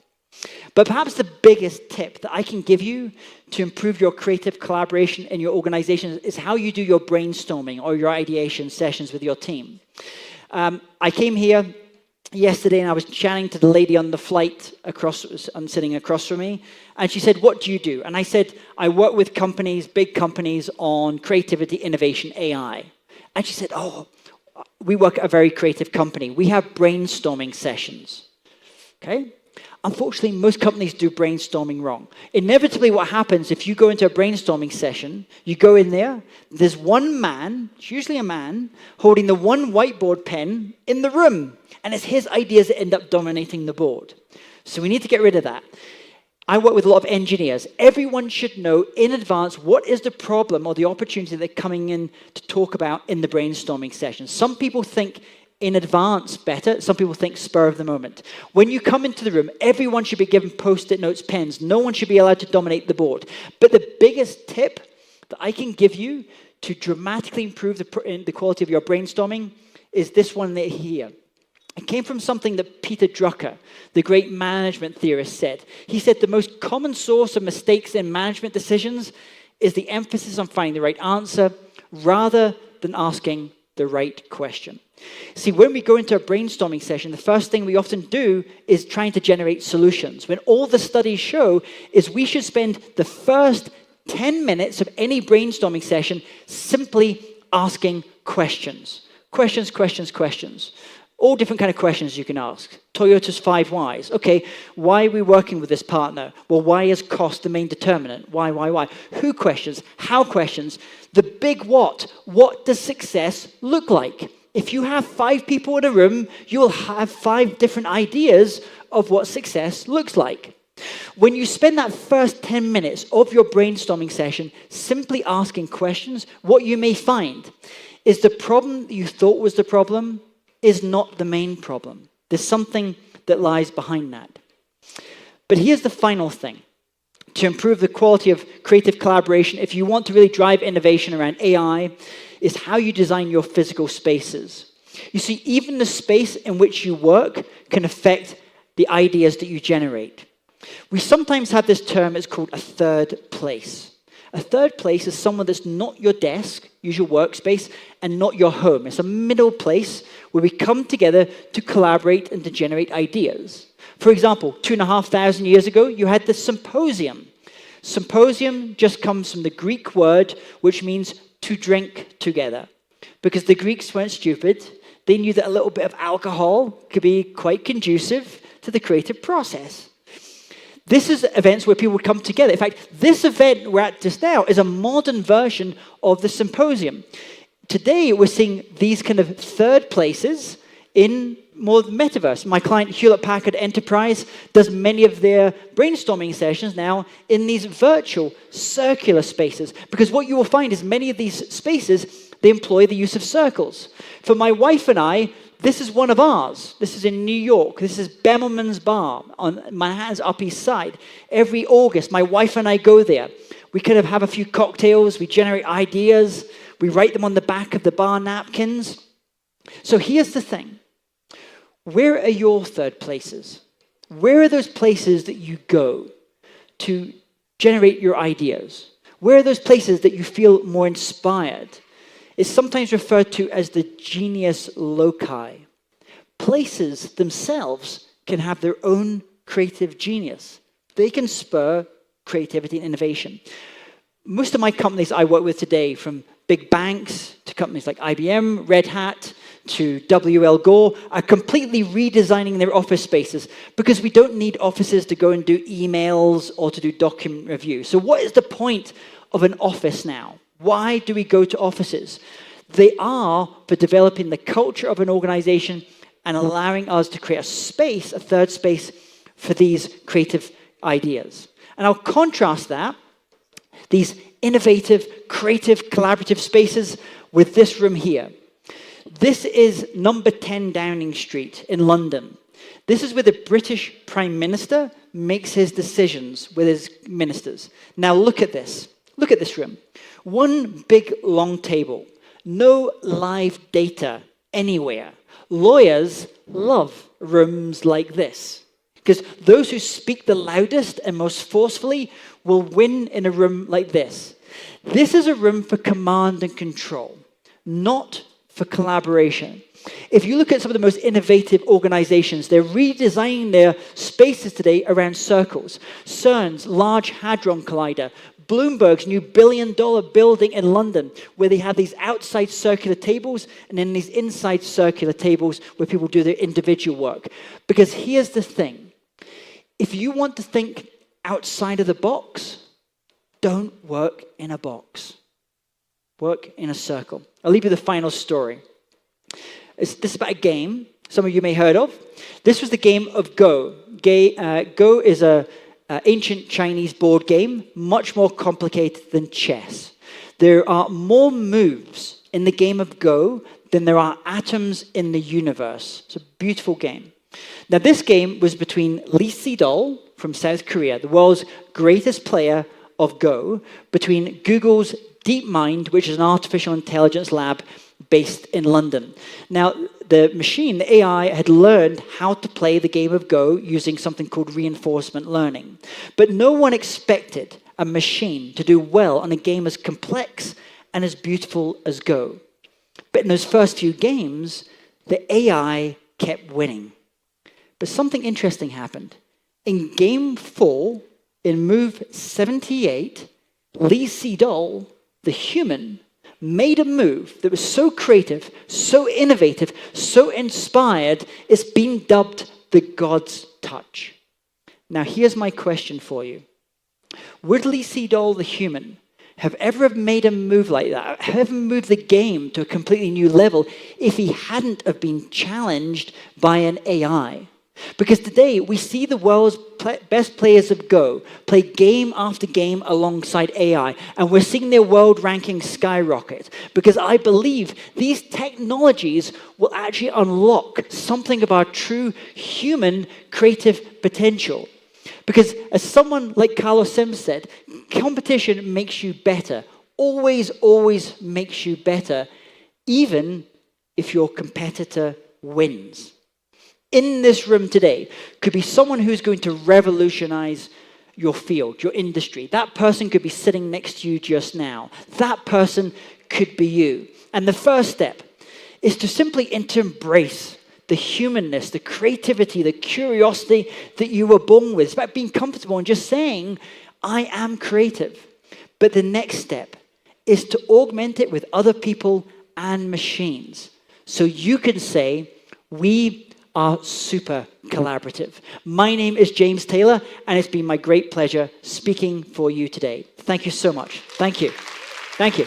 But perhaps the biggest tip that I can give you to improve your creative collaboration in your organization is how you do your brainstorming or your ideation sessions with your team. I came here yesterday and I was chatting to the lady on the flight sitting across from me, and she said, "What do you do?" And I said, "I work with companies, big companies, on creativity, innovation, AI." And she said, "Oh, we work at a very creative company. We have brainstorming sessions." Okay? Unfortunately, most companies do brainstorming wrong. Inevitably, what happens if you go into a brainstorming session, you go in there, there's one man, it's usually a man, holding the one whiteboard pen in the room, and it's his ideas that end up dominating the board. So we need to get rid of that. I work with a lot of engineers. Everyone should know in advance what is the problem or the opportunity they're coming in to talk about in the brainstorming session. Some people think in advance better. Some people think spur of the moment. When you come into the room, everyone should be given Post-it notes, pens. No one should be allowed to dominate the board. But the biggest tip that I can give you to dramatically improve the quality of your brainstorming is this one here. It came from something that Peter Drucker, the great management theorist, said. He said the most common source of mistakes in management decisions is the emphasis on finding the right answer rather than asking the right question. See, when we go into a brainstorming session, the first thing we often do is trying to generate solutions. When all the studies show is we should spend the first 10 minutes of any brainstorming session simply asking questions. Questions. All different kind of questions you can ask. Toyota's 5 whys. Okay, why are we working with this partner? Well, why is cost the main determinant? Why? Who questions? How questions? The big what. What does success look like? If you have 5 people in a room, you'll have 5 different ideas of what success looks like. When you spend that first 10 minutes of your brainstorming session simply asking questions, what you may find is the problem that you thought was the problem is not the main problem. There's something that lies behind that. But here's the final thing. To improve the quality of creative collaboration, if you want to really drive innovation around AI, is how you design your physical spaces. You see, even the space in which you work can affect the ideas that you generate. We sometimes have this term, it's called a third place. A third place is someone that's not your desk, usual workspace, and not your home. It's a middle place where we come together to collaborate and to generate ideas. For example, 2,500 years ago, you had the symposium. Symposium just comes from the Greek word, which means to drink together. Because the Greeks weren't stupid. They knew that a little bit of alcohol could be quite conducive to the creative process. This is events where people would come together. In fact, this event we're at just now is a modern version of the symposium. Today, we're seeing these kind of third places in more the metaverse. My client, Hewlett-Packard Enterprise, does many of their brainstorming sessions now in these virtual circular spaces, because what you will find is many of these spaces, they employ the use of circles. For my wife and I, this is one of ours. This is in New York. This is Bemelman's Bar on Manhattan's Upper East Side. Every August, my wife and I go there. We kind of have a few cocktails. We generate ideas. We write them on the back of the bar napkins. So here's the thing. Where are your third places? Where are those places that you go to generate your ideas? Where are those places that you feel more inspired? It's sometimes referred to as the genius loci. Places themselves can have their own creative genius. They can spur creativity and innovation. Most of my companies I work with today, from big banks to companies like IBM, Red Hat, to W.L. Gore, are completely redesigning their office spaces because we don't need offices to go and do emails or to do document review. So what is the point of an office now? Why do we go to offices? They are for developing the culture of an organization and allowing us to create a space, a third space, for these creative ideas. And I'll contrast that, these innovative, creative, collaborative spaces, with this room here. This is number 10 Downing Street in London. This is where the British Prime Minister makes his decisions with his ministers. Now look at this. Look at this room. One big long table. No live data anywhere. Lawyers love rooms like this, because those who speak the loudest and most forcefully will win in a room like this. This is a room for command and control, not for collaboration. If you look at some of the most innovative organizations, they're redesigning their spaces today around circles. CERN's Large Hadron Collider, Bloomberg's new billion-dollar building in London, where they have these outside circular tables and then these inside circular tables where people do their individual work. Because here's the thing. If you want to think outside of the box, don't work in a box. Work in a circle. I'll leave you the final story. This is about a game some of you may have heard of. This was the game of Go. Go is an ancient Chinese board game, much more complicated than chess. There are more moves in the game of Go than there are atoms in the universe. It's a beautiful game. Now, this game was between Lee Sedol from South Korea, the world's greatest player of Go, between Google's DeepMind, which is an artificial intelligence lab based in London. Now, the machine, the AI, had learned how to play the game of Go using something called reinforcement learning. But no one expected a machine to do well on a game as complex and as beautiful as Go. But in those first few games, the AI kept winning. But something interesting happened. In game 4, in move 78, Lee Sedol, the human, made a move that was so creative, so innovative, so inspired, it's been dubbed the God's touch. Now, here's my question for you. Would Lee Sedol, the human, have ever made a move like that, have ever moved the game to a completely new level if he hadn't have been challenged by an AI? Because today, we see the world's best players of Go play game after game alongside AI, and we're seeing their world rankings skyrocket, because I believe these technologies will actually unlock something of our true human creative potential. Because as someone like Carlos Sims said, competition makes you better, always, always makes you better, even if your competitor wins. In this room today could be someone who's going to revolutionize your field, your industry. That person could be sitting next to you just now. That person could be you. And the first step is to simply embrace the humanness, the creativity, the curiosity that you were born with. It's about being comfortable and just saying, I am creative. But the next step is to augment it with other people and machines. So you can say, we are super collaborative. My name is James Taylor, and it's been my great pleasure speaking for you today. Thank you so much. Thank you. Thank you.